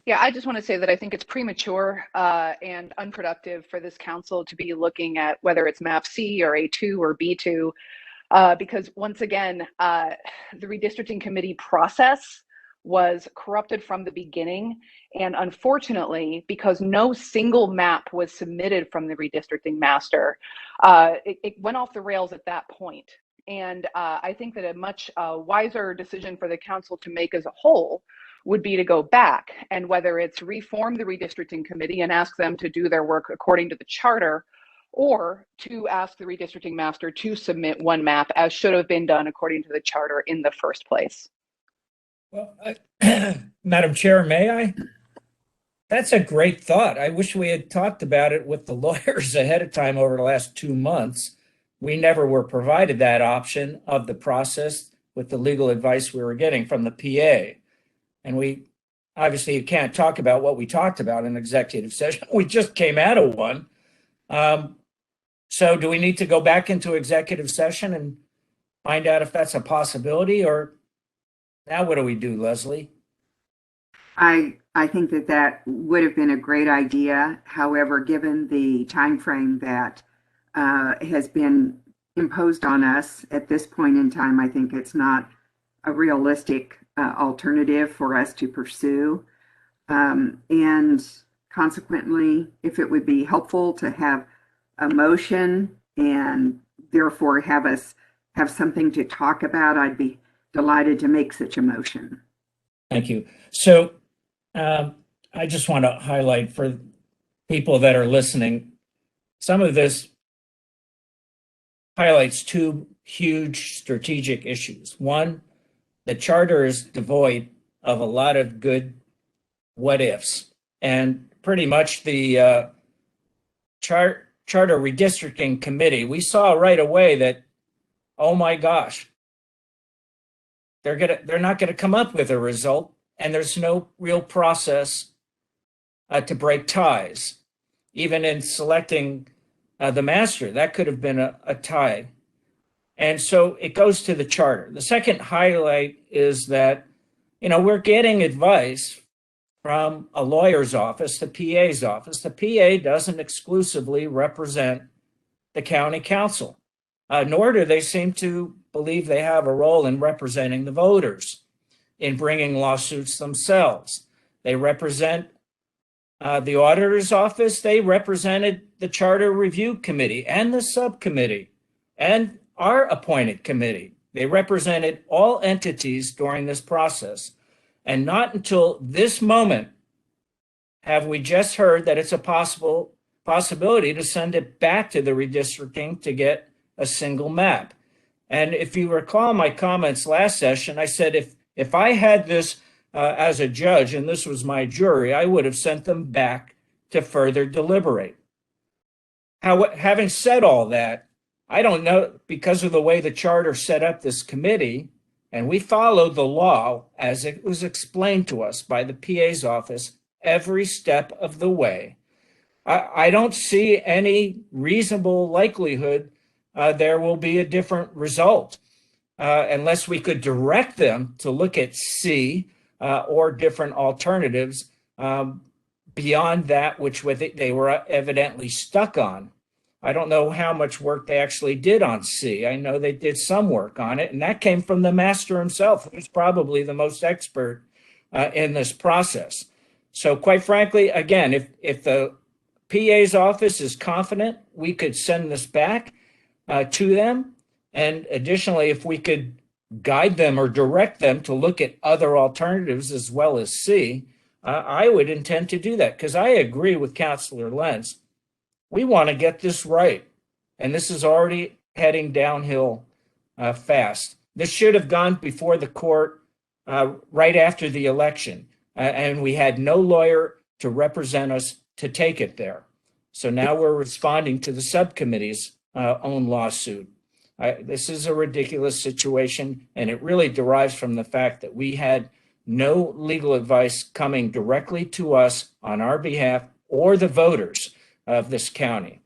Yeah, I just want to say that I think it's premature and unproductive for this council to be looking at whether it's map C or A2 or B2, because once again, the redistricting committee process was corrupted from the beginning. And unfortunately, because no single map was submitted from the redistricting master, it went off the rails at that point. And I think that a much wiser decision for the council to make as a whole would be to go back, and whether it's reform the redistricting committee and ask them to do their work according to the charter, or to ask the redistricting master to submit one map as should have been done according to the charter in the first place. Well, Madam Chair, may I? That's a great thought. I wish we had talked about it with the lawyers ahead of time over the last 2 months. We never were provided that option of the process with the legal advice we were getting from the PA. And we obviously can't talk about what we talked about in executive session. We just came out of one. So do we need to go back into executive session and find out if that's a possibility, or now what do we do, Leslie? I think that would have been a great idea. However, given the time frame that has been imposed on us at this point in time, I think it's not a realistic alternative for us to pursue. And consequently, if it would be helpful to have a motion and therefore have something to talk about, I'd be delighted to make such a motion. Thank you. So I just want to highlight for people that are listening, some of this highlights two huge strategic issues. One, the charter is devoid of a lot of good what ifs, and pretty much the charter redistricting committee, we saw right away that, oh my gosh, they're not gonna come up with a result, and there's no real process to break ties. Even in selecting the master, that could have been a tie. And so it goes to the charter. The second highlight is that, we're getting advice from a lawyer's office, the PA's office. The PA doesn't exclusively represent the county council, nor do they seem to believe they have a role in representing the voters, in bringing lawsuits themselves. They represent the auditor's office. They represented the Charter Review Committee and the subcommittee and our appointed committee. They represented all entities during this process. And not until this moment have we just heard that it's a possibility to send it back to the redistricting to get a single map. And if you recall my comments last session, I said if I had this as a judge and this was my jury, I would have sent them back to further deliberate. Having said all that, I don't know, because of the way the charter set up this committee, and we followed the law as it was explained to us by the PA's office every step of the way. I don't see any reasonable likelihood there will be a different result unless we could direct them to look at C or different alternatives beyond that which they were evidently stuck on. I don't know how much work they actually did on C. I know they did some work on it, and that came from the master himself, who's probably the most expert in this process. So quite frankly, again, if the PA's office is confident, we could send this back to them. And additionally, if we could guide them or direct them to look at other alternatives as well as C, I would intend to do that, because I agree with Councillor Lentz. We want to get this right, and this is already heading downhill fast. This should have gone before the court right after the election, and we had no lawyer to represent us to take it there. So now we're responding to the subcommittee's own lawsuit. This is a ridiculous situation, and it really derives from the fact that we had no legal advice coming directly to us on our behalf or the voters of this county.